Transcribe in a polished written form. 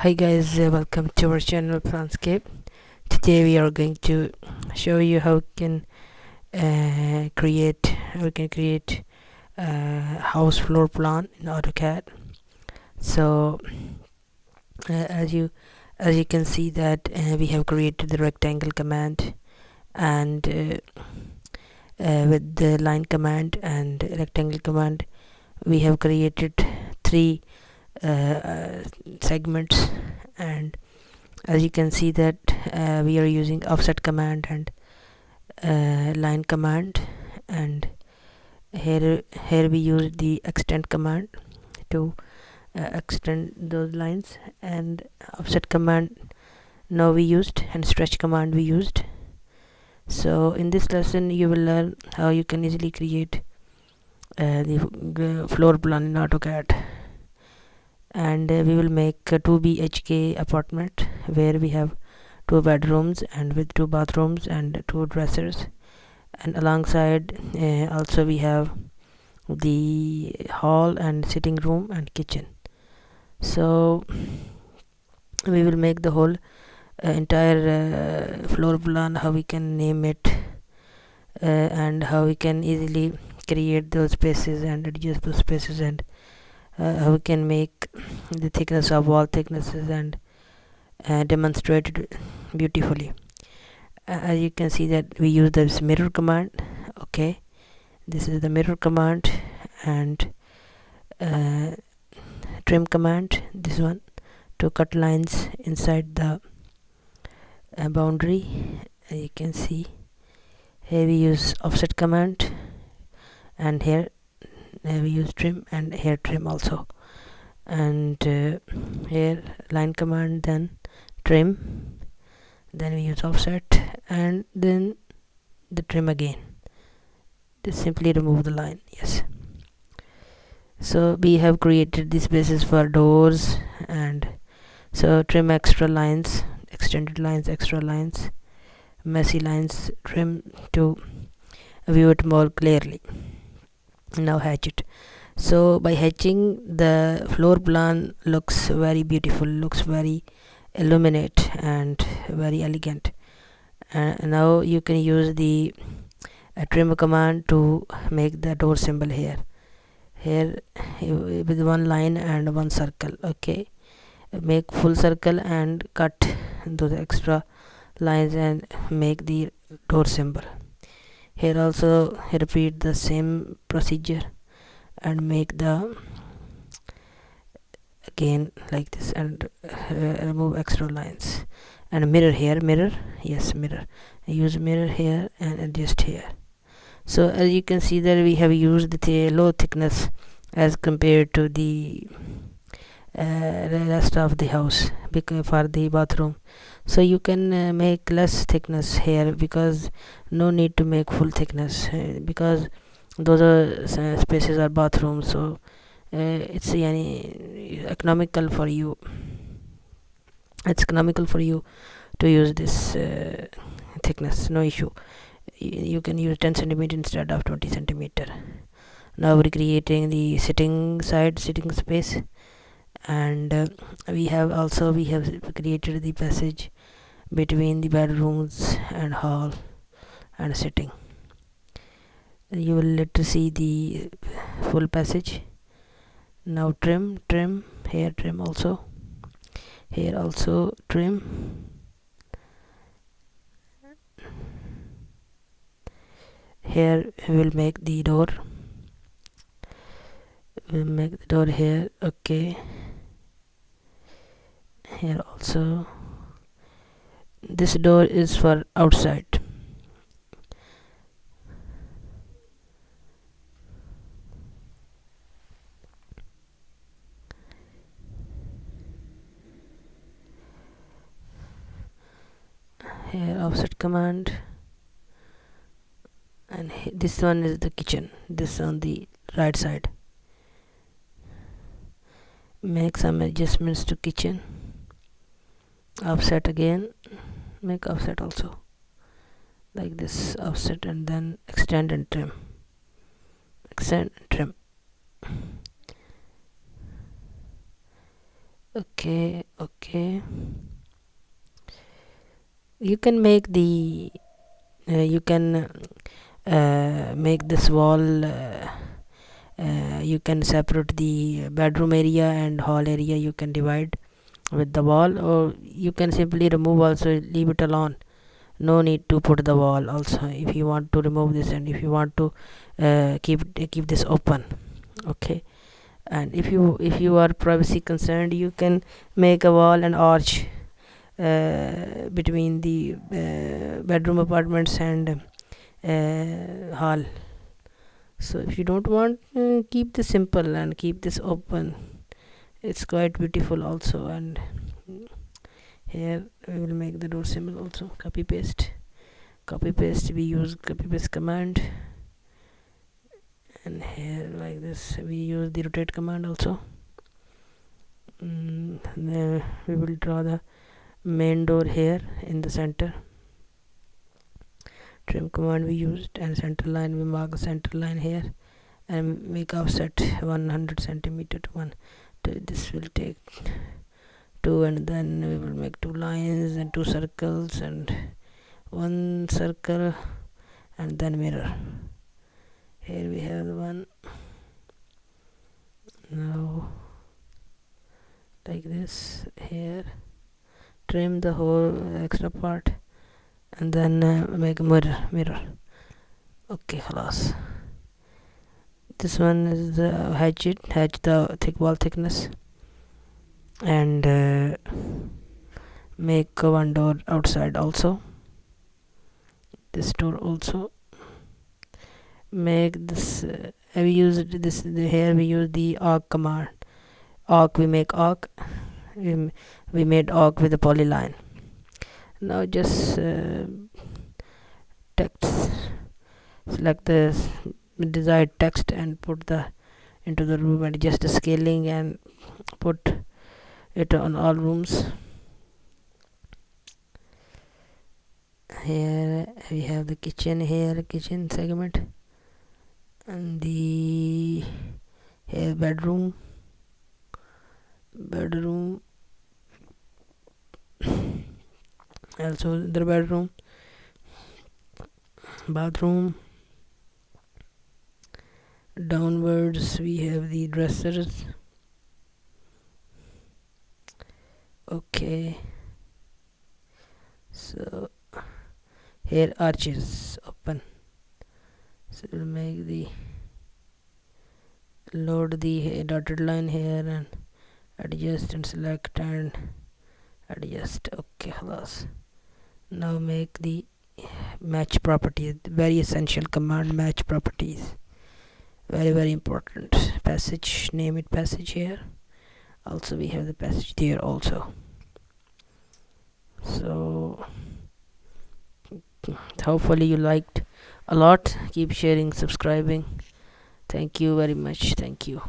Hi guys, welcome to our channel Planscape. Today we are going to show you how we can create house floor plan in AutoCAD. So as you can see that we have created the rectangle command, and with the line command and rectangle command we have created three segments. And as you can see that we are using offset command and line command, and here we use the extend command to extend those lines, and offset command now we used, and stretch command we used. So in this lesson you will learn how you can easily create the floor plan in AutoCAD. And we will make a 2 BHK apartment where we have 2 bedrooms and with 2 bathrooms and 2 dressers, and alongside also we have the hall and sitting room and kitchen. So we will make the whole entire floor plan, how we can name it, and how we can easily create those spaces and adjust those spaces, and how we can make the thickness of wall thicknesses and demonstrate it beautifully. As you can see that we use this mirror command. Okay, this is the mirror command, and trim command, this one, to cut lines inside the boundary. As you can see, here we use offset command, and here we use trim, and here trim also, and here line command, then trim, then we use offset, and then the trim again. Just simply remove the line. Yes, so we have created this basis for doors, and so trim extra lines, extended lines, extra lines, messy lines, trim to view it more clearly. Now hatch it. So by hatching, the floor plan looks very beautiful, looks very illuminate and very elegant. Now you can use the trim command to make the door symbol here with one line and one circle. Okay, make full circle and cut those extra lines and make the door symbol. Here also repeat the same procedure and make the again like this, and remove extra lines, and mirror here, mirror, yes, mirror, use mirror here and adjust here. So as you can see that we have used the low thickness as compared to the rest of the house because for the bathroom. So you can make less thickness here, because no need to make full thickness, because those are spaces are bathrooms. So it's economical for you, it's economical for you to use this thickness, no issue. You can use 10 centimeter instead of 20 centimeter. Now recreating the sitting space, and we have created the passage between the bedrooms and hall and sitting. You will later see the full passage. Now trim, here trim also, here also trim, here we will make the door, we'll make the door here. Okay, here also, this door is for outside. Here offset command, and this one is the kitchen, this on the right side. Make some adjustments to kitchen, offset again, make offset also like this, offset, and then extend and trim, extend and trim. Okay, you can make the you can make this wall you can separate the bedroom area and hall area, you can divide with the wall, or you can simply remove also, leave it alone. No need to put the wall also if you want to remove this, and if you want to keep this open. Okay, and if you are privacy concerned, you can make a wall and arch between the bedroom apartments and hall. So if you don't want, keep this simple and keep this open. It's quite beautiful also. And here we will make the door symbol also. Copy paste, we use copy paste command, and here like this we use the rotate command also. Then we will draw the main door here in the center. Trim command we used, and center line, we mark the center line here and make offset 100 centimeter to 1. This will take 2, and then we will make 2 lines and 2 circles and 1 circle, and then mirror. Here we have the one. Now like this, here trim the whole extra part, and then make a mirror. Okay, خلاص. This one is hedge the thick wall thickness, and make one door outside also. This door also make this. We used this here. We use the arc command. Arc, we make arc. We made arc with a polyline. Now just text. Select the desired text and put the into the room, and adjust the scaling and put it on all rooms. Here we have the kitchen, here kitchen segment, and the here bedroom also the bedroom, bathroom. Downwards we have the dressers. Okay, so here arches open, so we'll make the load the dotted line here and adjust and select and adjust. Okay, خلاص. Now make the match properties, very essential command, match properties, very important. Passage, name it passage here. Also we have the passage there also. So hopefully you liked a lot. Keep sharing, subscribing. Thank you very much. Thank you.